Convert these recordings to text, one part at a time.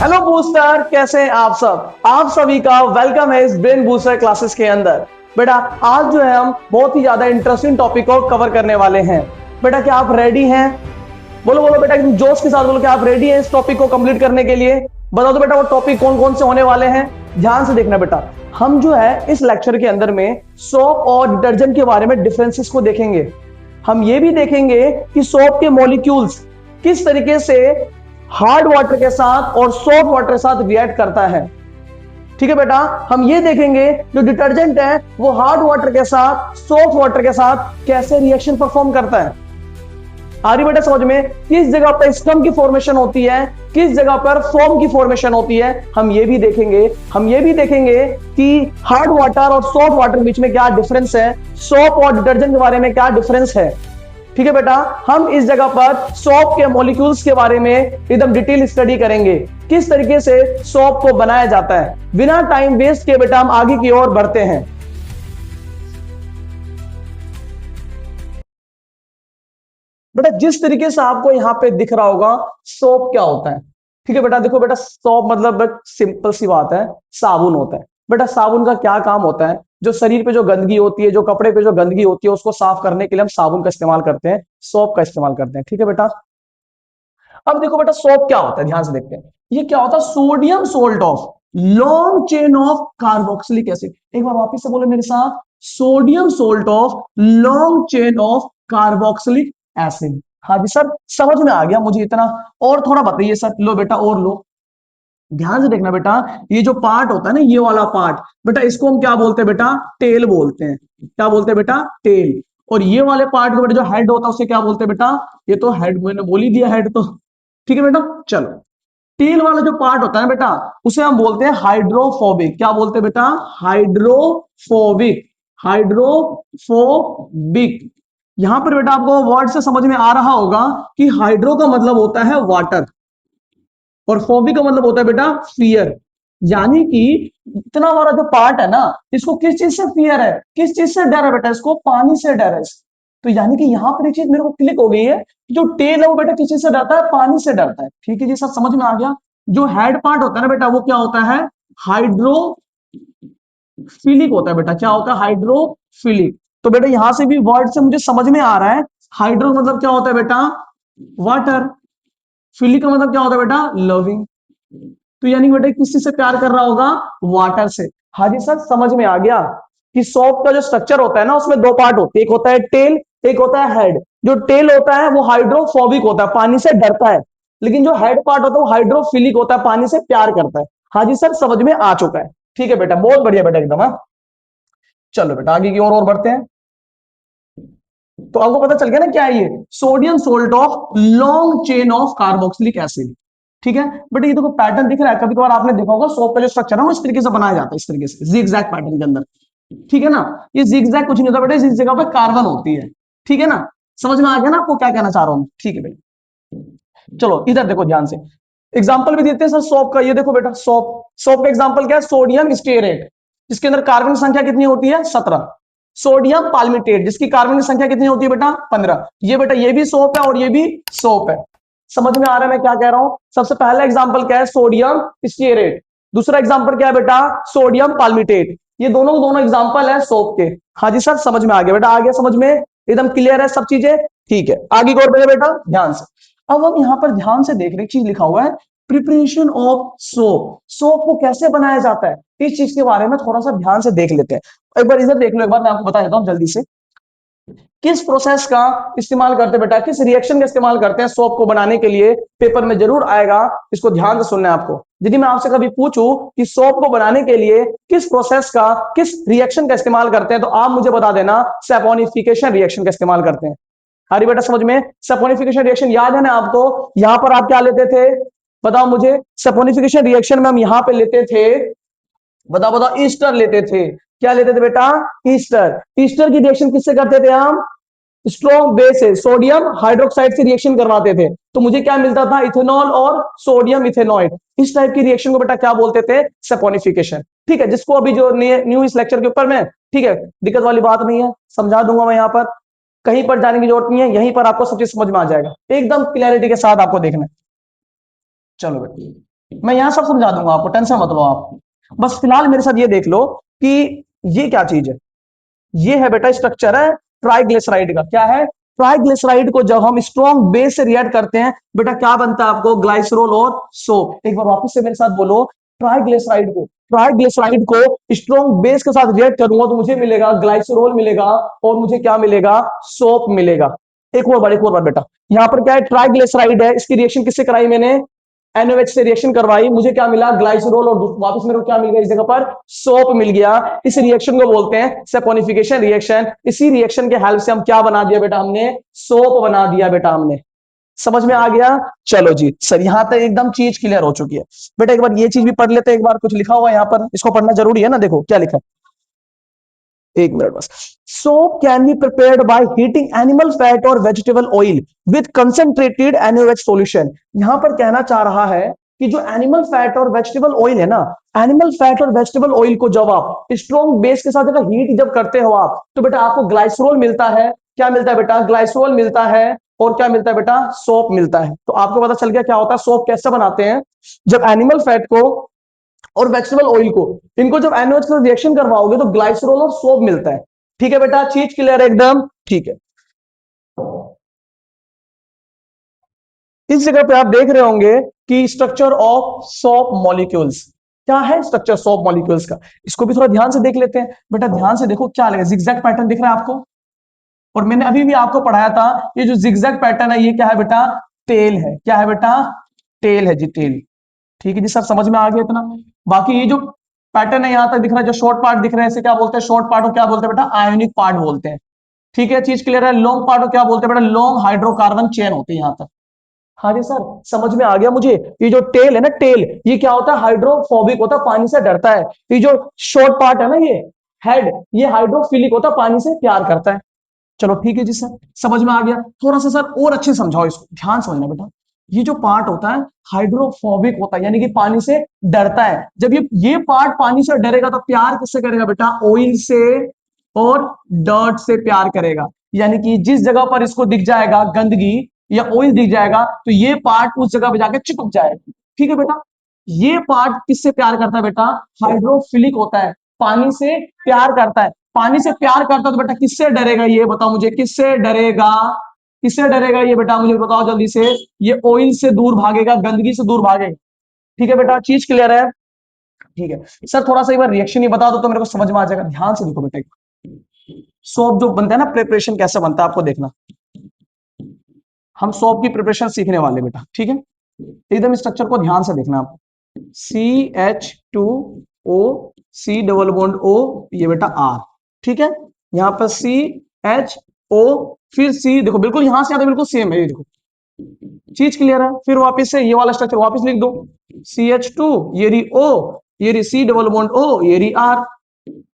Hello booster, कैसे हैं आप सब। आप सभी का वेलकम है इस ब्रेन बूस्टर क्लासेस के अंदर। बेटा आज जो है हम बहुत ही ज्यादा इंटरेस्टिंग टॉपिक को कवर करने वाले हैं। बेटा क्या आप रेडी हैं? बोलो बोलो बेटा एकदम जोश के साथ बोलो, क्या आप रेडी हैं इस टॉपिक को कंप्लीट करने के लिए? बता दो बेटा वो टॉपिक कौन कौन से होने वाले हैं। ध्यान से देखना बेटा, हम जो है इस लेक्चर के अंदर में सोप और डिटर्जेंट के बारे में डिफरेंसेस को देखेंगे। हम ये भी देखेंगे कि सोप के मॉलिक्यूल्स किस तरीके से हार्ड वाटर के साथ और सॉफ्ट वाटर के साथ रिएक्ट करता है। ठीक है बेटा, हम ये देखेंगे जो डिटर्जेंट है वो हार्ड वाटर के साथ सॉफ्ट वाटर के साथ कैसे रिएक्शन परफॉर्म करता है। आ रही बेटा समझ में? किस जगह पर स्क्रम की फॉर्मेशन होती है, किस जगह पर फोम की फॉर्मेशन होती है, हम ये भी देखेंगे। हम ये भी देखेंगे कि हार्ड वाटर और सॉफ्ट वाटर के बीच में क्या डिफरेंस है, सोप और डिटर्जेंट के बारे में क्या डिफरेंस है। ठीक है बेटा, हम इस जगह पर सोप के मॉलिक्यूल्स के बारे में एकदम डिटेल स्टडी करेंगे, किस तरीके से सोप को बनाया जाता है। बिना टाइम वेस्ट किए बेटा हम आगे की ओर बढ़ते हैं। बेटा जिस तरीके से आपको यहाँ पे दिख रहा होगा सोप क्या होता है। ठीक है बेटा, देखो बेटा सोप मतलब एक सिंपल सी बात है, साबुन होता है। बेटा साबुन का क्या काम होता है? जो शरीर पे जो गंदगी होती है, जो कपड़े पे जो गंदगी होती है, उसको साफ करने के लिए हम साबुन का इस्तेमाल करते हैं, सोप का इस्तेमाल करते हैं। ठीक है बेटा, अब देखो बेटा सोप क्या होता है, ध्यान से देखते हैं। ये क्या होता है? Sodium salt of long chain of carboxylic acid. एक बार वापस से बोले मेरे साथ, sodium salt of long chain of carboxylic acid. हाँ जी सर, समझ में आ गया मुझे इतना। और थोड़ा बताइए सर। लो बेटा और लो, ध्यान से देखना बेटा। ये जो पार्ट होता है ना, ये वाला पार्ट, बेटा इसको हम क्या बोलते हैं बेटा? टेल बोलते हैं। क्या बोलते हैं बेटा? टेल। और ये वाले पार्ट को बेटा जो हेड होता है उसे क्या बोलते हैं बेटा? ये तो हेड, मैंने बोल ही दिया हेड तो। ठीक है बेटा, चलो। टेल वाला जो पार्ट होता है बेटा उसे हम बोलते हैं हाइड्रोफोबिक। क्या बोलते हैं बेटा? हाइड्रोफोबिक। हाइड्रोफोबिक। यहां पर बेटा आपको वर्ड से समझ में आ रहा होगा कि हाइड्रो का मतलब होता है वाटर और फोबिक का मतलब होता है बेटा फियर। यानी कि इतना हमारा जो पार्ट है ना, इसको किस चीज से फियर है, किस चीज से डर है बेटा? इसको पानी से डर है। तो यानी कि यहां पर एक चीज मेरे को क्लिक हो गई है कि जो टेल है वो बेटा किस चीज से डरता है? पानी से डरता है। ठीक है जी, सब समझ में आ गया। जो हेड पार्ट होता है ना बेटा वो क्या होता है? हाइड्रोफिलिक होता है बेटा। क्या होता है? हाइड्रोफिलिक। तो बेटा यहां से भी वर्ड से मुझे समझ में आ रहा है, हाइड्रो मतलब क्या होता है बेटा? वाटर। फिलिक का मतलब क्या होता है बेटा? लविंग। तो यानी बेटा किस चीज से प्यार कर रहा होगा? वाटर से। हाँ जी सर, समझ में आ गया कि सोप का जो स्ट्रक्चर होता है ना उसमें दो पार्ट होते हैं, एक होता है टेल, एक होता है हेड। जो टेल होता है वो हाइड्रोफोबिक होता है, पानी से डरता है। लेकिन जो हेड पार्ट होता है वो हाइड्रोफिलिक होता है, पानी से प्यार करता है। हाँ जी सर, समझ में आ चुका है। ठीक है बेटा, बहुत बढ़िया बेटा एकदम। हाँ चलो बेटा आगे की ओर बढ़ते हैं। तो आपको पता चल गया ना क्या है ये? Sodium salt of long chain of carboxylic acid. ठीक है बट ये देखो पैटर्न दिख रहा है, कभी कभार आपने देखा होगा सोप का जो स्ट्रक्चर है वो इस तरीके से बनाया जाता है, इस तरीके से जिगजैग पैटर्न के अंदर। ठीक है ना? ये जिगजैग कुछ नहीं होता बेटा, इस जगह पर कार्बन होती है। ठीक है ना? समझ में आ गया ना आपको क्या कहना चाह रहा हूं? ठीक है बेटा, चलो इधर देखो ध्यान से। एग्जाम्पल भी देते हैं सर सोप का। ये देखो बेटा सोप, सोप का एग्जाम्पल क्या है? सोडियम स्टेरेट, जिसके अंदर कार्बन की संख्या कितनी होती है? 17। सोडियम पाल्मिटेट, जिसकी कार्बन की संख्या कितनी होती है बेटा? 15। ये बेटा ये भी सोप है और ये भी सोप है। समझ में आ रहा है मैं क्या कह रहा हूं? सबसे पहला एग्जाम्पल क्या है? Sodium stearate. दूसरा एग्जाम्पल क्या है बेटा? Sodium palmitate. ये दोनों दोनों एग्जाम्पल है सोप के। हाँ जी सर, समझ में आ गया बेटा, आ गया समझ में? एकदम क्लियर है सब चीजें? ठीक है, आगे की ओर बढ़े बेटा ध्यान से। अब हम यहां पर ध्यान से देख रहे चीज लिखा हुआ है प्रिपरेशन ऑफ सोप। सोप को कैसे बनाया जाता है इस चीज के बारे में थोड़ा सा ध्यान से देख लेते हैं। एक बार इधर देख लो, एक बार मैं आपको बता देता हूं जल्दी से। किस प्रोसेस का इस्तेमाल करते हैं बेटा, किस रिएक्शन का इस्तेमाल करते हैं सोप को बनाने के लिए? पेपर में जरूर आएगा, इसको ध्यान से सुनना है आपको। यदि मैं आपसे कभी पूछूं कि सोप को बनाने के लिए किस प्रोसेस का, किस रिएक्शन का इस्तेमाल करते हैं, तो आप मुझे बता देना सैपोनिफिकेशन रिएक्शन का इस्तेमाल करते हैं। हरी बेटा समझ में? सैपोनिफिकेशन रिएक्शन याद है ना आपको? यहां पर आप क्या लेते थे? बताओ मुझे। सैपोनिफिकेशन रिएक्शन में हम यहां पे लेते थे, बताओ बताओ, ईस्टर लेते थे। क्या लेते थे बेटा? ईस्टर। ईस्टर की रिएक्शन किससे करते थे हम? स्ट्रॉन्ग बेस है, सोडियम हाइड्रोक्साइड से रिएक्शन करवाते थे, तो मुझे क्या मिलता था? इथेनॉल और सोडियम इथेनॉइड। इस टाइप की रिएक्शन को बेटा क्या बोलते थे? सैपोनिफिकेशन। ठीक है, जिसको अभी जो न्यू इस लेक्चर के ऊपर में, ठीक है, दिक्कत वाली बात नहीं है, समझा दूंगा मैं। यहाँ पर कहीं पर जाने की जरूरत नहीं है, यहीं पर आपको सब चीज समझ में आ जाएगा, एकदम क्लैरिटी के साथ आपको देखना है। चलो बेटा मैं यहां सब समझा दूंगा आपको, टेंशन मत लो आप। बस फिलहाल मेरे साथ ये देख लो कि ये क्या चीज है। ये है बेटा स्ट्रक्चर है ट्राइग्लिसराइड का। क्या है? ट्राइग्लिसराइड को जब हम स्ट्रॉन्ग बेस से रिएक्ट करते हैं बेटा क्या बनता है आपको? ग्लाइसरोल और सोप। एक बार वापस से मेरे साथ बोलो, ट्राइग्लिसराइड को स्ट्रॉन्ग बेस के साथ रिएक्ट करूंगा तो मुझे मिलेगा ग्लाइसरोल मिलेगा, और मुझे क्या मिलेगा? सोप मिलेगा। एक और बार बेटा, यहां पर क्या है? ट्राइग्लिसराइड है, इसकी रिएक्शन किससे कराई मैंने? NaOH से रिएक्शन करवाई, मुझे क्या मिला? ग्लाइसरोल, और वापस मेरे को क्या मिल गया इस जगह पर? सोप मिल गया। इस रिएक्शन को बोलते हैं सैपोनिफिकेशन रिएक्शन। इसी रिएक्शन के हेल्प से हम क्या बना दिया बेटा? हमने सोप बना दिया बेटा हमने। समझ में आ गया? चलो जी सर, यहां तक एकदम चीज क्लियर हो चुकी है। बेटा एक बार ये चीज भी पढ़ लेते हैं, एक बार कुछ लिखा हुआ है यहाँ पर, इसको पढ़ना जरूरी है ना। देखो क्या लिखा है, एक मिनट बस। Soap can be prepared by heating animal fat और vegetable oil with concentrated NaOH solution. यहां पर कहना चाह रहा है कि जो एनिमल फैट और वेजिटेबल ऑयल है ना, एनिमल फैट और वेजिटेबल ऑयल को जब आप स्ट्रॉन्ग बेस के साथ अगर हीट जब करते हो आप, तो बेटा आपको ग्लाइसरोल मिलता है। क्या मिलता है बेटा? ग्लाइसरोल मिलता है। और क्या मिलता है बेटा? सोप मिलता है। तो आपको पता चल गया क्या होता है, सोप कैसे बनाते हैं। जब एनिमल फैट को और वेजिटेबल ऑयल को, इनको जब NaOH से रिएक्शन करवाओगे तो ग्लाइसरोल और सोप मिलता है। ठीक है बेटा, चीज क्लियर है एकदम? ठीक है। इस जगह पे आप देख रहे होंगे कि स्ट्रक्चर ऑफ सोप मॉलिक्यूल्स। क्या है स्ट्रक्चर सोप मॉलिक्यूल्स का? इसको भी थोड़ा ध्यान से देख लेते हैं। बेटा ध्यान से देखो, क्या लगे जिगजैग पैटर्न दिख रहा है आपको? और मैंने अभी भी आपको पढ़ाया था, ये जो जिगजैग पैटर्न है ये क्या है बेटा? टेल है। क्या है बेटा? टेल है जी, टेल। ठीक है जी, सब समझ में आ गया इतना? बाकी ये जो पैटर्न है यहां तक दिख रहा है, जो शॉर्ट पार्ट दिख रहे हैं इसे क्या बोलते हैं? शॉर्ट पार्ट को क्या बोलते हैं बेटा? आयोनिक पार्ट बोलते हैं। ठीक है, चीज क्लियर है? लॉन्ग पार्ट को क्या बोलते हैं बेटा? लॉन्ग हाइड्रोकार्बन चेन होती है यहां तक। हाँ जी सर, समझ में आ गया मुझे। ये जो टेल है ना, टेल, ये क्या होता है? हाइड्रोफोबिक होता है, पानी से डरता है। ये जो शॉर्ट पार्ट है ना, ये हेड, ये हाइड्रोफिलिक होता है, पानी से प्यार करता है। चलो ठीक है जी सर, समझ में आ गया। थोड़ा सा सर और अच्छे से समझाओ इसको, ध्यान समझना बेटा। ये जो पार्ट होता है हाइड्रोफोबिक होता है, यानी कि पानी से डरता है। जब ये पार्ट पानी से डरेगा तो प्यार किससे करेगा बेटा? ऑयल से और डर्ट से प्यार करेगा। यानी कि जिस जगह पर इसको दिख जाएगा गंदगी या ऑयल दिख जाएगा तो ये पार्ट उस जगह पे जाके चिपक जाएगा। ठीक है बेटा? ये पार्ट किससे प्यार करता है बेटा? हाइड्रोफिलिक होता है, पानी से प्यार करता है। पानी से प्यार करता है तो बेटा किससे डरेगा? ये बताओ मुझे, किससे डरेगा? किससे डरेगा ये बेटा? मुझे बताओ जल्दी से। ये ऑयल से दूर भागेगा, गंदगी से दूर भागेगा। ठीक है बेटा, चीज क्लियर है? ठीक है सर, थोड़ा सा एक बार रिएक्शन ही बता दो तो मेरे को समझ में आ जाएगा। ध्यान से देखो बेटा, सोप जो बनता है ना, प्रिपरेशन कैसे बनता है आपको देखना। हम सोप की प्रिपरेशन सीखने वाले बेटा, ठीक है? एकदम स्ट्रक्चर को ध्यान से देखना आप। CH2O, C double bond O, ये बेटा R। ठीक है, यहां पर CHO, फिर C, देखो बिल्कुल यहां से आता बिल्कुल सेम है, ये देखो। चीज क्लियर है? फिर वापस से ये वाला स्ट्रक्चर वापस लिख दो। CH2, ये रही O, ये रही C डबल बॉन्ड O, ये रही R।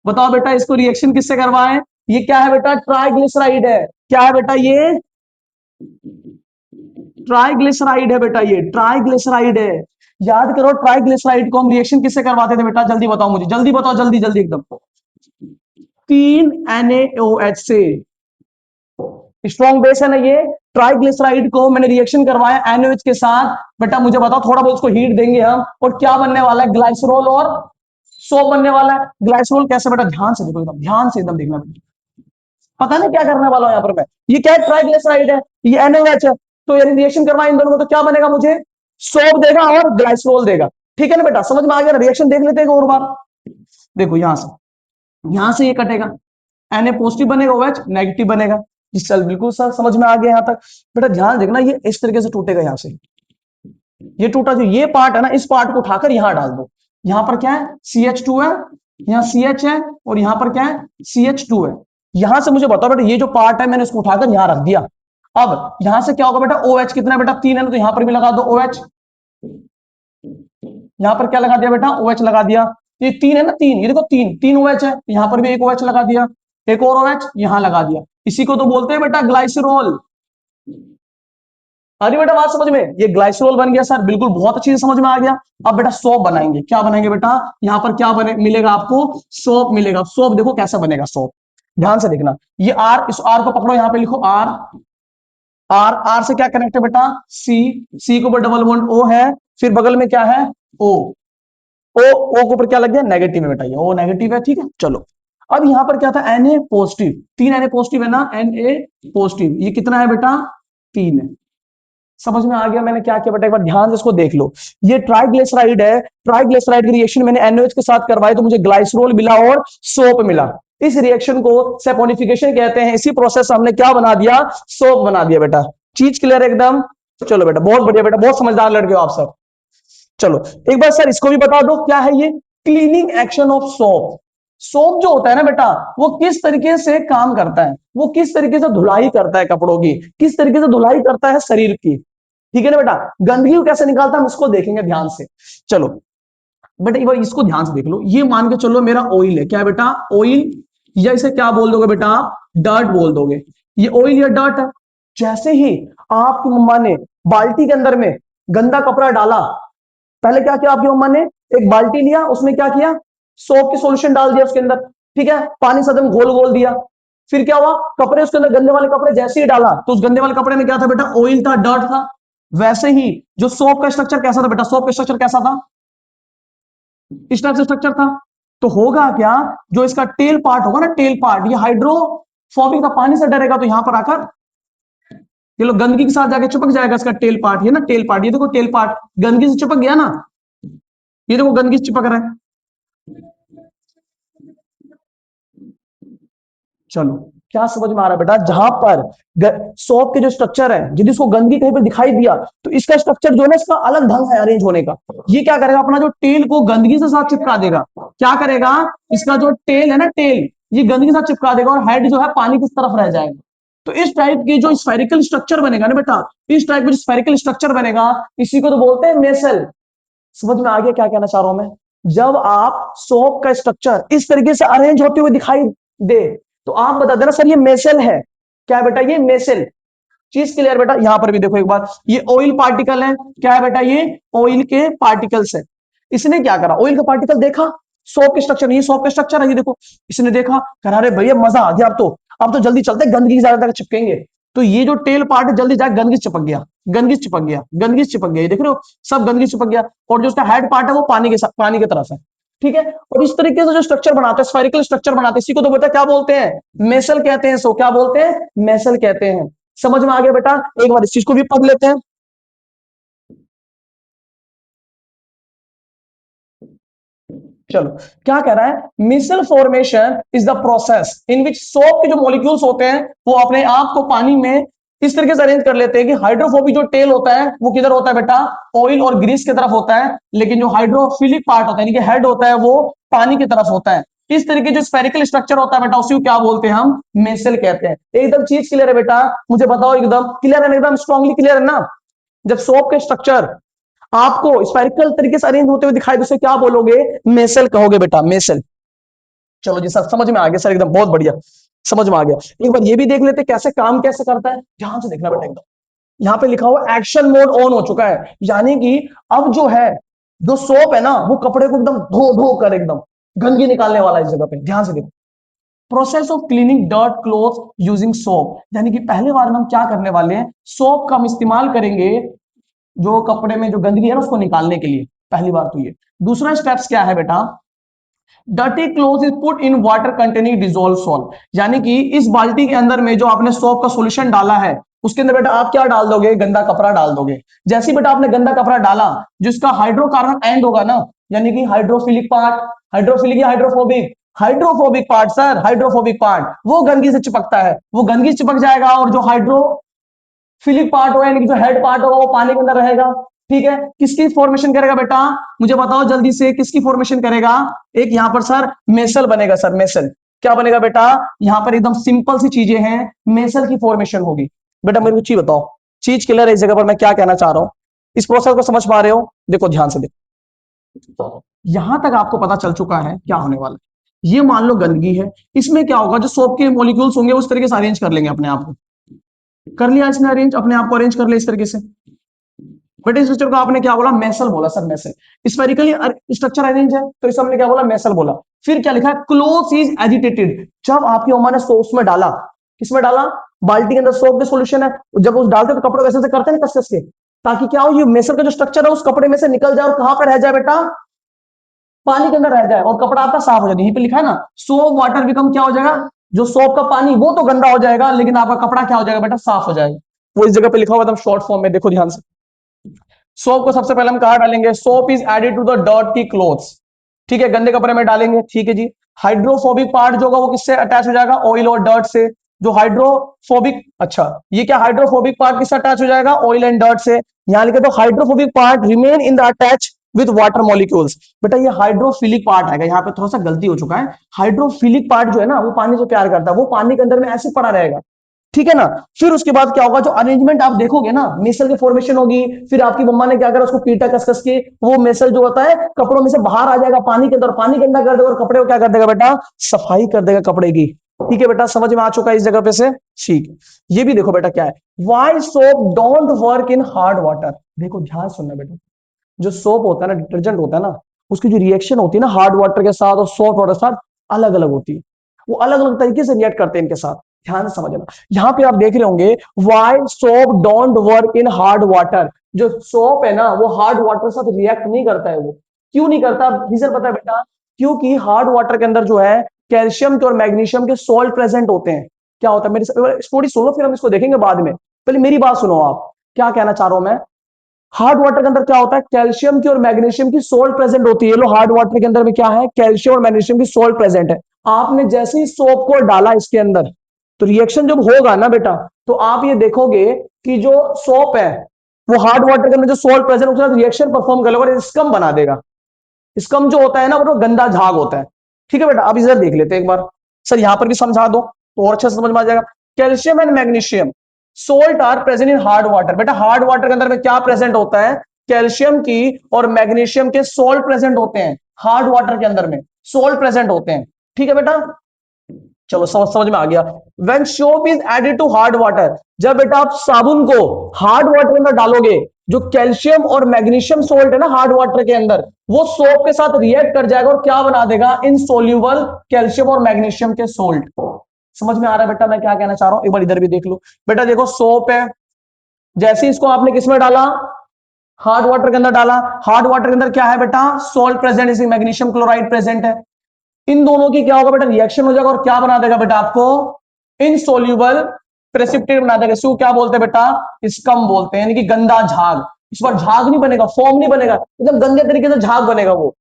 बताओ बेटा इसको रिएक्शन किससे करवाएं? ये क्या है बेटा? ट्राइग्लिसराइड है। क्या है बेटा? ये ट्राइग्लिसराइड है बेटा, ये ट्राइग्लिसराइड है। याद करो, ट्राइग्लिसराइड को हम रिएक्शन किससे करवाते थे बेटा? जल्दी बताओ मुझे, जल्दी बताओ, जल्दी जल्दी एकदम। 3 NaOH से। स्ट्रॉन्ग बेस है ना ये। ट्राइग्लिसराइड को मैंने रिएक्शन करवाया NaOH के साथ। बेटा मुझे बताओ, थोड़ा बहुत उसको हीट देंगे हम, और क्या बनने वाला है? ग्लाइसरोल और सोप बनने वाला है। ग्लाइसरोल कैसे बेटा? ध्यान से देखो, एकदम ध्यान से एकदम देखना बेटा। पता नहीं क्या करने वाला हूं यहाँ पर मैं। ये क्या है? ट्राइग्लिसराइड है, ये NaOH है। तो यदि रिएक्शन करवाए इन दोनों को तो क्या बनेगा? मुझे सोप देगा और ग्लाइसरोल देगा। ठीक है ना बेटा? समझ में आ गया? रिएक्शन देख लेते हैं एक और बार। देखो यहां से ये कटेगा, Na पॉजिटिव बनेगा, OH नेगेटिव बनेगा। जी चल, बिल्कुल सर समझ में आ गया यहां तक। बेटा ध्यान देखना, ये इस तरीके से टूटेगा यहां से। ये टूटा, जो ये पार्ट है ना, इस पार्ट को उठाकर यहां डाल दो। यहां पर क्या है? CH2 है, यहाँ CH है, और यहां पर क्या है? CH2 है। यहां से मुझे बताओ बेटा, ये जो पार्ट है मैंने इसको उठाकर यहां रख दिया। अब यहां से क्या होगा बेटा? OH कितना है बेटा? 3 है ना, तो यहां पर भी लगा दो OH। यहां पर क्या लगा दिया बेटा? OH लगा दिया। ये 3 है ना, 3, ये देखो 3 OH है, यहां पर भी एक OH लगा दिया। एक और OH यहां लगा दिया। इसी को तो बोलते हैं बेटा ग्लाइसरॉल। अरे बेटा बात समझ में, ये ग्लाइसरॉल बन गया सर, बिल्कुल बहुत अच्छी से समझ में आ गया। अब बेटा सोप बनाएंगे। क्या बनाएंगे बेटा? यहां पर क्या बने मिलेगा आपको? सोप मिलेगा। सोप देखो कैसा बनेगा सोप, ध्यान से देखना। ये R, इस R को पकड़ो, यहां पे लिखो R। R, R से क्या कनेक्ट है बेटा? C, C के ऊपर डबल बॉन्ड O है, फिर बगल में क्या है, ओ। ओ के ऊपर क्या लग गया, नेगेटिव है बेटा, ये ओ नेगेटिव है, ठीक है। चलो अब यहां पर क्या था, Na पॉजिटिव, 3 Na पॉजिटिव है ना, Na पॉजिटिव, ये कितना है बेटा, 3 है। समझ में आ गया मैंने क्या किया बेटा, एक बार ध्यान से इसको देख लो। ये ट्राइग्लिसराइड है, ट्राइग्लिसराइड की रिएक्शन मैंने NaOH के साथ करवाई तो मुझे ग्लाइसरोल मिला और सोप मिला। इस रिएक्शन को सैपोनिफिकेशन कहते हैं। इसी प्रोसेस से हमने क्या बना दिया, सोप बना दिया बेटा। चीज क्लियर एकदम। चलो बेटा बहुत बढ़िया बेटा, बहुत समझदार लड़के हो आप सब। चलो एक बार सर इसको भी बता दो, क्या है ये, cleaning action of soap. Soap जो होता है ना बेटा, वो किस तरीके से काम करता है, वो किस तरीके से धुलाई करता है कपड़ों की, किस तरीके से धुलाई करता है शरीर की, ठीक है ना बेटा। गंदगी को कैसे निकालता है हम इसको देखेंगे ध्यान से। चलो बेटा एक बार इसको ध्यान से देख लो। ये मान के चलो मेरा ऑयल है, क्या है बेटा, ऑयल, या इसे क्या बोल दोगे बेटा, डर्ट बोल दोगे। ये ऑयल या डर्ट है। जैसे ही आपकी मम्मा ने बाल्टी के अंदर में गंदा कपड़ा डाला, पहले क्या किया आपकी मम्मा ने, एक बाल्टी लिया, उसमें क्या किया, सोप की सॉल्यूशन डाल दिया उसके अंदर, ठीक है, पानी से एकदम घोल घोल दिया। फिर क्या हुआ, कपड़े उसके अंदर, गंदे वाले कपड़े जैसे ही डाला तो उस गंदे वाले कपड़े में क्या था बेटा, ऑयल था, डर्ट था। वैसे ही जो सोप का स्ट्रक्चर कैसा था बेटा, सोप का स्ट्रक्चर कैसा था, इस टाइप से स्ट्रक्चर था। तो होगा क्या, जो इसका टेल पार्ट होगा ना, टेल पार्ट, ये हाइड्रोफोबिक था, पानी से डरेगा तो यहां पर आकर ये लोग गंदगी के साथ जाके चिपक जाएगा। इसका टेल पार्ट, ये ना टेल पार्ट, ये देखो टेल पार्ट गंदगी से चिपक गया ना, ये देखो गंदगी से चिपक रहा है। चलो क्या समझ में आ रहा है बेटा, जहां पर सोप के जो स्ट्रक्चर है, यदि उसको गंदगी कहीं पर दिखाई दिया तो इसका स्ट्रक्चर जो है ना, इसका अलग ढंग है अरेंज होने का। ये क्या करेगा, अपना जो टेल को गंदगी से साथ चिपका देगा। क्या करेगा, इसका जो टेल है ना, टेल, ये गंदगी के साथ चिपका देगा और हेड जो है पानी की तरफ रह जाएगा। तो इस टाइप की जो स्फेरिकल स्ट्रक्चर बनेगा ना बेटा, इस टाइप का जो स्फेरिकल स्ट्रक्चर बनेगा, इसी को तो बोलते हैं मेसल। समझ में आ गया क्या कहना चाह रहा हूं मैं। जब आप सोप का स्ट्रक्चर इस तरीके से अरेंज होते हुए दिखाई दे तो आप बता देना सर ये मेसल है। क्या है बेटा, ये मेसल। चीज क्लियर बेटा। यहां पर भी देखो एक बार, ये ऑयल पार्टिकल है, क्या है बेटा, ये ऑयल के पार्टिकल्स है। इसने क्या करा, ऑयल का पार्टिकल देखा, सोप के स्ट्रक्चर, ये सोप के स्ट्रक्चर है, ये देखो। इसने देखा, कह अरे भैया मजा आ गया, अब तो जल्दी चलते, गंदगी ज्यादा तक चिपकेंगे। तो ये जो टेल पार्ट है जल्दी जाके गंदगी चिपक गया, गंदगी चिपक गया, गंदगी चिपक गया, ये देख रहे हो, सब गंदगी चिपक गया। और जो उसका हेड पार्ट है वो पानी के साथ, पानी की तरफ है, ठीक है। और इस तरीके से जो स्ट्रक्चर बनाते हैं, स्फेरिकल स्ट्रक्चर बनाते हैं, इसी को तो बेटा क्या बोलते हैं, मेसल कहते हैं। सो क्या बोलते हैं, मेसल कहते हैं। समझ में आ गया बेटा। एक बार इस चीज को भी पढ़ लेते हैं। चलो क्या कह रहा है, micelle formation is the process in which soap के जो मॉलिक्यूल्स होते हैं वो अपने आप को पानी में इस तरीके से अरेंज कर लेते हैं कि हाइड्रोफोबिक जो टेल होता है वो किधर होता है बेटा, ऑयल और ग्रीस की तरफ होता है, लेकिन जो हाइड्रोफिलिक पार्ट होता है यानी कि हेड होता है वो पानी की तरफ होता है। इस तरीके जो स्फेरिकल स्ट्रक्चर होता है बेटा, उसी को क्या बोलते हैं हम, मेसल कहते हैं। एकदम चीज क्लियर है बेटा, मुझे बताओ, एकदम क्लियर है, एकदम स्ट्रांगली क्लियर है ना। जब सोप के स्ट्रक्चर आपको स्पेरिकल तरीके से अरेंज होते हुए दिखाई दे, उसे क्या बोलोगे, मेसल कहोगे बेटा, मेसल। चलो जी सर समझ में आ गया सर, एकदम बहुत बढ़िया, समझ में आ गया। एक बार ये भी देख लेते कैसे काम कैसे करता है, ध्यान से देखना बेटा एकदम। यहाँ पे लिखा हुआ एक्शन मोड ऑन हो चुका है, यानी कि अब जो है, जो सोप है ना, वो कपड़े को एकदम धो धो कर एकदम गंदगी निकालने वाला है इस जगह पे। ध्यान से देखो, process of cleaning dirt cloth using soap, यानी कि पहले बार में हम क्या करने वाले हैं, सोप का हम इस्तेमाल करेंगे जो कपड़े में जो गंदगी है ना उसको निकालने के लिए, पहली बार तो ये। दूसरा स्टेप्स क्या है बेटा, dirty cloth is put in water containing dissolve salt, यानी कि इस बाल्टी के अंदर में जो आपने सोप का सॉल्यूशन डाला है उसके अंदर बेटा आप क्या डाल दोगे, गंदा कपड़ा डाल दोगे। जैसे ही बेटा आपने गंदा कपड़ा डाला, जिसका हाइड्रोकार्बन एंड होगा ना, यानी कि हाइड्रोफिलिक पार्ट, हाइड्रोफिलिक या hydrophobic, hydrophobic part sir, hydrophobic part वो गंदगी से चिपकता है, वो गंदगी चिपक जाएगा। और जो हाइड्रो फिलिक पार्ट होगा यानी कि जो हेड पार्ट होगा वो पानी के अंदर रहेगा, ठीक है। किसकी फॉर्मेशन करेगा बेटा, मुझे बताओ जल्दी से, किसकी फॉर्मेशन करेगा, एक यहां पर सर मेसल बनेगा सर, मेसल। क्या बनेगा बेटा, यहां पर एकदम सिंपल सी चीजें हैं, मेसल की फॉर्मेशन होगी। बेटा मेरे को चीज बताओ, चीज क्लियर है इस जगह पर मैं क्या कहना चाह रहा हूं, इस प्रोसेस को समझ पा रहे हो, देखो ध्यान से देखो। यहां तक आपको पता चल चुका है क्या होने वाला है। ये मान लो गंदगी है, इसमें क्या होगा, जो सोप के मॉलिक्यूल्स होंगे उस तरीके से अरेंज कर लेंगे अपने आप को, कर लिया इसने अरेंज, अपने आप को अरेंज कर लिया इस तरीके से। बट इस स्ट्रक्चर को आपने क्या बोला, मेसल बोला सर, मेसल। स्फेरिकली स्ट्रक्चर अरेंज है तो इसे हमने क्या बोला, मेसल बोला। फिर क्या लिखा है, क्लोथ इज एजिटेटेड, जब आपकी अम्मा ने सोप में डाला, किसमें डाला, बाल्टी के अंदर सोप के सॉल्यूशन है, जब उस डालते तो कपड़े वैसे से करते हैं ना, कस कस के, ताकि क्या हो, ये मेसल का जो स्ट्रक्चर है उस कपड़े में से निकल जाए और कहां पर रह जाए बेटा, पानी के अंदर रह जाए और कपड़ा आपका साफ हो जाए। यहीं पे लिखा है ना, सोप वाटर बिकम, क्या हो जाएगा, जो सोप का पानी वो तो गंदा हो जाएगा लेकिन आपका कपड़ा क्या हो जाएगा बेटा, साफ हो जाएगा। वो इस जगह पे लिखा हुआ एकदम शॉर्ट फॉर्म में, देखो ध्यान से। सोप को सबसे पहले हम कहा डालेंगे, soap is added to the dirt की क्लोथ्स, ठीक है, गंदे कपड़े में डालेंगे, ठीक है जी। हाइड्रोफोबिक पार्ट जो होगा वो किससे अटैच हो जाएगा, ऑयल और डर्ट से। जो हाइड्रोफोबिक, अच्छा ये क्या, हाइड्रोफोबिक पार्ट किससे अटैच हो जाएगा, ऑयल एंड डर्ट से। यहां लिखे तो hydrophobic part remain in the attach with water molecules. बेटा ये हाइड्रोफिलिक पार्ट आएगा, यहाँ पे थोड़ा सा गलती हो चुका है। हाइड्रोफिलिक पार्ट जो है ना वो पानी से प्यार करता है, वो पानी के अंदर में ऐसे पड़ा रहेगा, ठीक है ना। फिर उसके बाद क्या होगा, जो अरेंजमेंट आप देखोगे ना, मेसल की फॉर्मेशन होगी, फिर आपकी मम्मा ने क्या करा, उसको पीटा कस कस के, वो मेसल जो होता है कपड़ों में से बाहर आ जाएगा पानी के अंदर, पानी गंदा कर देगा और कपड़े को क्या कर देगा बेटा, सफाई कर देगा कपड़े की। ठीक है बेटा, समझ में आ चुका है इस जगह पे से, ठीक। ये भी देखो बेटा क्या है, why soap don't work in hard water. देखो ध्यान सुनना बेटा, जो सोप होता है ना, डिटर्जेंट होता है ना, उसकी जो रिएक्शन होती है ना हार्ड वाटर के साथ और सॉफ्ट वाटर के साथ, अलग अलग होती है। वो अलग अलग तरीके से रिएक्ट करते हैं इनके साथ, ध्यान से समझना। यहाँ पे आप देख रहे होंगे, why soap don't work in hard water. जो सोप है ना वो हार्ड वाटर के साथ रिएक्ट नहीं करता है। वो क्यों नहीं करता, रीजन पता है बेटा, क्योंकि हार्ड वाटर के अंदर जो है कैल्शियम के और मैग्नीशियम के सॉल्ट प्रेजेंट होते हैं। क्या होता है, मेरी स्टोरी सुनो फिर हम इसको देखेंगे बाद में, पहले मेरी बात सुनो आप, क्या कहना चाह रहा हूं मैं। हार्ड वाटर के अंदर क्या होता है, कैल्शियम की और मैग्नीशियम की सोल्ट प्रेजेंट होती है। लो हार्ड वाटर के अंदर में क्या है, कैल्शियम और मैग्नीशियम की सोल्ट प्रेजेंट है। आपने जैसे ही सोप को डाला इसके अंदर, तो रिएक्शन जब होगा ना बेटा, तो आप ये देखोगे कि जो सोप है वो हार्ड वाटर के अंदर जो सोल्ट प्रेजेंट उसके साथ रिएक्शन परफॉर्म कर लेगा और स्कम बना देगा। स्कम जो होता है ना वो गंदा झाग होता है। ठीक है बेटा, अब इधर देख लेते हैं एक बार, सर यहां पर भी समझा दो तो और अच्छे से समझ में आ जाएगा। Calcium and magnesium salt are present in hard water. बेटा हार्ड वाटर के अंदर में क्या प्रेजेंट होता है, कैल्शियम की और मैग्नीशियम के सोल्ट प्रेजेंट होते हैं। हार्ड वाटर के अंदर में सोल्ट प्रेजेंट होते हैं, ठीक है बेटा, चलो समझ में आ गया। When soap is added to hard water, जब बेटा आप साबुन को हार्ड वाटर के अंदर डालोगे, जो कैल्शियम और मैग्नीशियम सोल्ट है ना हार्ड वाटर के अंदर, वो सोप के साथ रिएक्ट कर जाएगा और क्या बना देगा, इनसोल्यूबल कैल्शियम और मैग्नीशियम के सोल्ट। समझ में आ रहा है बेटा मैं क्या कहना चाह रहा हूं, एक बार इधर भी देख लो। बेटा देखो सोप है, जैसे इसको आपने किसमें डाला, हार्ड वाटर के अंदर डाला, हार्ड वाटर के अंदर क्या है बेटा, सोल्ट प्रेजेंट, इसी मैग्नीशियम क्लोराइड प्रेजेंट है। इन दोनों की क्या होगा बेटा, रिएक्शन हो जाएगा और क्या बना देगा बेटा आपको, इनसोल्यूबल प्रेसिपिटेट बना देगा। इसको क्या बोलते हैं बेटा, स्कम बोलते हैं, यानी कि गंदा झाग। इस बार झाग नहीं बनेगा, फॉर्म नहीं बनेगा, एकदम गंदे तरीके से झाग बनेगा वो,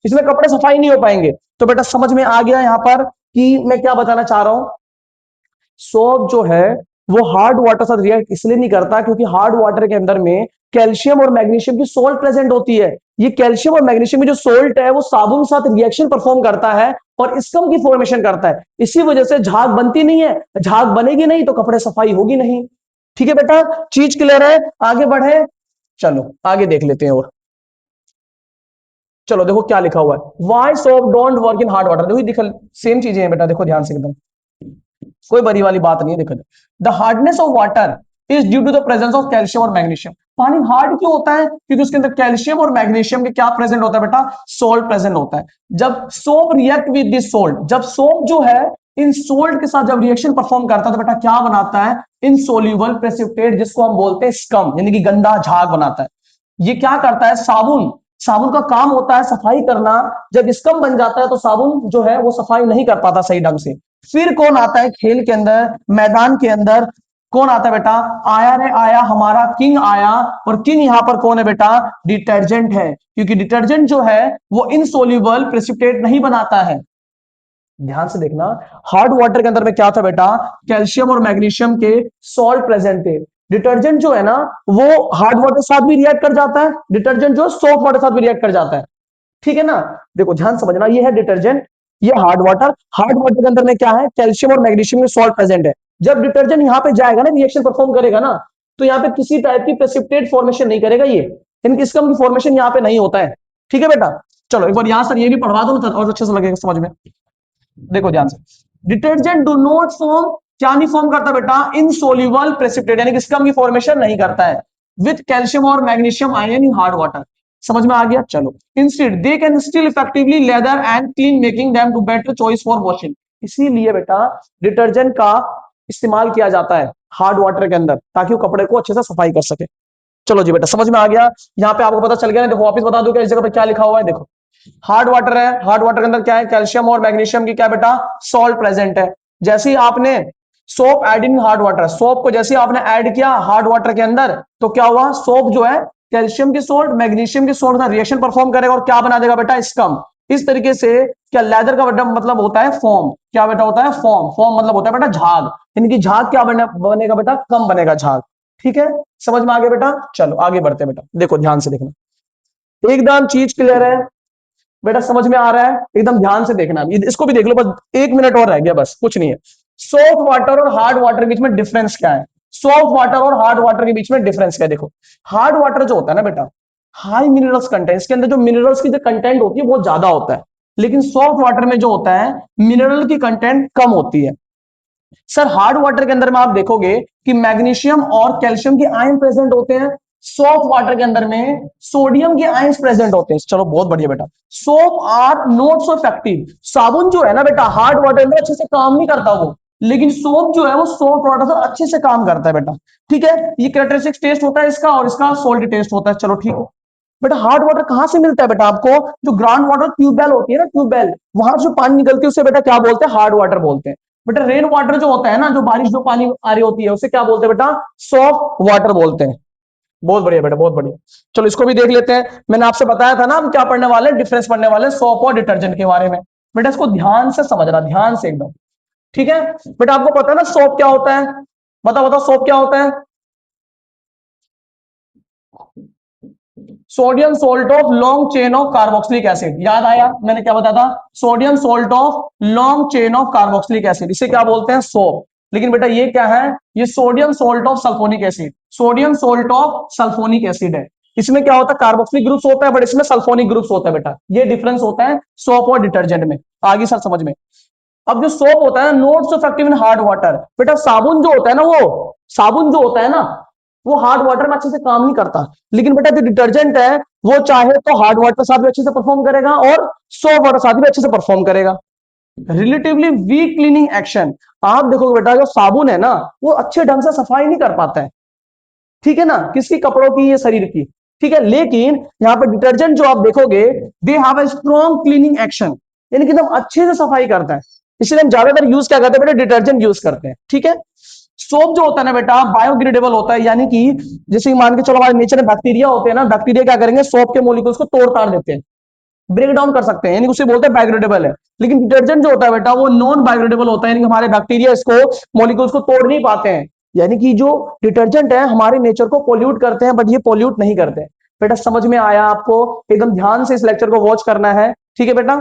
इसमें कपड़े सफाई नहीं हो पाएंगे। तो बेटा समझ में आ गया यहां पर कि मैं क्या बताना चाह रहा हूं। सोप जो है वो हार्ड वाटर साथ रिएक्ट इसलिए नहीं करता क्योंकि हार्ड वाटर के अंदर में कैल्शियम और मैग्नीशियम की सोल्ट प्रेजेंट होती है। ये कैल्शियम और मैग्नीशियम की जो सोल्ट है वो साबुन के साथ रिएक्शन परफॉर्म करता है और स्कम की फॉर्मेशन करता है। इसी वजह से झाग बनती नहीं है, झाग बनेगी नहीं तो कपड़े सफाई होगी नहीं। ठीक है बेटा, चीज क्लियर है, आगे बढ़े, चलो आगे देख लेते हैं। और चलो देखो क्या लिखा हुआ है, why soap don't work in hard water. देखो दिखा, सेम चीजें हैं बेटा, देखो ध्यान से एकदम, कोई बड़ी वाली बात नहीं है। देखो the hardness of water is due to the presence of calcium और मैग्नीशियम। पानी हार्ड क्यों होता है, क्योंकि उसके अंदर कैल्शियम और मैग्नीशियम के क्या प्रेजेंट होता है बेटा, सोल्ट प्रेजेंट होता है। जब soap react with this salt, जब सोप जो है इन सोल्ट के साथ जब रिएक्शन परफॉर्म करता है तो बेटा क्या बनाता है, इनसोल्यूबल प्रेसिपिटेट, जिसको हम बोलते हैं स्कम, यानी कि गंदा झाग बनाता है। ये क्या करता है, साबुन, साबुन का काम होता है सफाई करना। जब स्कम बन जाता है तो साबुन जो है वो सफाई नहीं कर पाता सही ढंग से। फिर कौन आता है खेल के अंदर, मैदान के अंदर, कौन आता है बेटा, आया रे आया, हमारा किंग आया। और किंग यहां पर कौन है बेटा, डिटर्जेंट है, क्योंकि डिटर्जेंट जो है वो इनसोल्यूबल प्रेसिपिटेट नहीं बनाता है। ध्यान से देखना, हार्ड वाटर के अंदर में क्या था बेटा, कैल्शियम और मैग्नीशियम के सॉल्ट प्रेजेंट थे। डिटर्जेंट जो है ना वो हार्ड वाटर के साथ भी रिएक्ट कर जाता है, डिटर्जेंट जो सॉफ्ट वाटर के साथ भी रिएक्ट कर जाता है। ठीक है ना, देखो ध्यान समझना, ये है डिटर्जेंट, ये हार्ड वाटर। हार्ड वाटर के अंदर में क्या है, कैल्शियम और मैग्नीशियम के सॉल्ट प्रेजेंट है। जब डिटर्जेंट यहां पे जाएगा ना, रिएक्शन परफॉर्म करेगा ना, तो यहाँ पे किसी टाइप की प्रेसिपिटेट फॉर्मेशन नहीं करेगा ये, इनकी स्कम की फॉर्मेशन यहाँ पे नहीं होता है। ठीक है बेटा, चलो एक बार यहां सर ये भी पढ़वा दो ना और अच्छे से लगेगा समझ में। देखो ध्यान से, डिटर्जेंट डू नॉट फॉर्म, क्या नहीं फॉर्म करता बेटा, इनसोल्यूबल प्रेसिपिटेट, यानी कि स्कम की फॉर्मेशन नहीं करता है विथ कैल्शियम और magnesium ion in hard water. समझ में आ गया, चलो। Instead they can still effectively lather and clean, making them to better choice for washing. इसीलिए बेटा डिटर्जेंट का इस्तेमाल किया जाता है हार्ड वाटर के अंदर, ताकि वो कपड़े को अच्छे से सफाई कर सके। चलो जी बेटा समझ में आ गया, यहाँ पे आपको पता चल गया ना। देखो वापस बता दूं क्या इस जगह पे क्या लिखा हुआ है, देखो हार्ड वाटर है, हार्ड वाटर के अंदर क्या है, कैल्शियम और मैग्नीशियम की क्या बेटा, सॉल्ट प्रेजेंट है। जैसे ही आपने soap add in hard water, soap को जैसे ही आपने ऐड किया हार्ड वाटर के अंदर, तो क्या हुआ, सोप जो है कैल्शियम की सोल्ट मैग्नीशियम की सोल्ट का रिएक्शन परफॉर्म करेगा और क्या बना देगा बेटा, स्कम। इस तरीके से क्या लेदर का बेटा मतलब होता है फॉर्म, क्या बेटा होता है फॉर्म, फॉर्म मतलब होता है बेटा झाग, इनकी झाग क्या बनेगा बेटा, कम बनेगा झाग। ठीक है, समझ में आ गया बेटा। चलो आगे बढ़ते हैं बेटा, देखो ध्यान से देखना, एकदम चीज क्लियर है बेटा, समझ में आ रहा है, एकदम ध्यान से देखना, इसको भी देख लो, बस 1 मिनट और रह गया, बस कुछ नहीं है। सॉफ्ट वाटर और हार्ड वाटर के बीच में डिफरेंस क्या है, सॉफ्ट वाटर और हार्ड वाटर के बीच में डिफरेंस क्या है, देखो हार्ड वाटर जो होता है ना बेटा, हाई मिनरल्स कंटेंट, इसके अंदर जो मिनरल्स की जो कंटेंट होती है वो ज्यादा होता है, लेकिन सॉफ्ट वाटर में जो होता है मिनरल की कंटेंट कम होती है। सर हार्ड वाटर के अंदर में आप देखोगे कि मैग्नीशियम और कैल्शियम के आयन प्रेजेंट होते हैं, सॉफ्ट वाटर के अंदर में सोडियम के आयंस प्रेजेंट होते हैं। चलो बहुत बढ़िया बेटा, soap are not so effective, साबुन जो है ना बेटा हार्ड वाटर में अच्छे से काम नहीं करता वो, लेकिन सोप जो है वो सॉफ्ट वाटर से अच्छे से काम करता है बेटा। ठीक है, ये कैरेक्टरिस्टिक टेस्ट होता है इसका और इसका सोल्टी टेस्ट होता है। चलो ठीक है बेटा, हार्ड वाटर कहां से मिलता है बेटा आपको, जो ग्राउंड वाटर ट्यूबवेल होती है ना, ट्यूबवेल वहां से जो पानी निकलती है उसे बेटा क्या बोलते हैं, हार्ड वाटर बोलते हैं। बेटा रेन वाटर जो होता है ना, जो बारिश जो पानी आ रही होती है उसे क्या बोलते हैं बेटा, सॉफ्ट वाटर बोलते हैं। बहुत बढ़िया बेटा, बहुत बढ़िया। चलो इसको भी देख लेते हैं, मैंने आपसे बताया था ना हम क्या पढ़ने वाले, डिफरेंस पढ़ने वाले सोप और डिटर्जेंट के बारे में। बेटा इसको ध्यान से समझना, ध्यान से एकदम। ठीक है बेटा, आपको पता है ना सोप क्या होता है, बताओ बताओ सोप क्या होता है, sodium salt of long chain of carboxylic acid, याद आया मैंने क्या बताया था, sodium salt of long chain of carboxylic acid, इसे क्या बोलते हैं सोप। लेकिन बेटा ये क्या है, ये sodium salt of sulphonic acid, sodium salt of sulphonic acid है। इसमें क्या होता है, कार्बोक्सिलिक ग्रुप्स होता है बट इसमें सल्फोनिक ग्रुप्स होता है बेटा, ये डिफरेंस होता है सोप और डिटर्जेंट में। आगे सर समझ में। अब जो सोप होता है not so effective in hard water, बेटा साबुन जो होता है ना, वो साबुन जो होता है ना वो हार्ड वाटर में अच्छे से काम नहीं करता, लेकिन बेटा जो डिटर्जेंट है वो चाहे तो हार्ड वाटर के साथ भी अच्छे से परफॉर्म करेगा और सॉफ्ट वाटर के साथ भी अच्छे से परफॉर्म करेगा। रिलेटिवली वीक क्लीनिंग एक्शन, आप देखोगे बेटा जो साबुन है ना वो अच्छे ढंग से सफाई नहीं कर पाता है, ठीक है ना, किसकी, कपड़ों की, ये शरीर की। ठीक है, लेकिन यहाँ पर डिटर्जेंट जो आप देखोगे they have a strong cleaning action, यानी कि एकदम अच्छे से सफाई करता है, इसलिए हम ज्यादातर यूज क्या करते हैं बेटा, डिटर्जेंट यूज करते हैं। ठीक है, सोप जो होता है ना बेटा बायोडिग्रेडेबल होता है, यानी कि जैसे मान के चलो हमारे नेचर में बैक्टीरिया होते हैं ना, बैक्टीरिया क्या करेंगे, सोप के मोलिक्यूल्स को तोड़ ताड़ देते हैं, ब्रेक डाउन कर सकते हैं, यानी उसे बोलते हैं बायोडिग्रेडेबल है। लेकिन डिटर्जेंट जो होता है बेटा वो नॉन बायोडिग्रेडेबल होता है, यानी कि हमारे बैक्टीरिया इसको मोलिक्यूल्स को तोड़ नहीं पाते हैं, यानी कि जो डिटर्जेंट है हमारे नेचर को पोल्यूट करते हैं बट ये पोल्यूट नहीं करते। बेटा समझ में आया आपको, एकदम ध्यान से इस लेक्चर को वॉच करना है, ठीक है बेटा।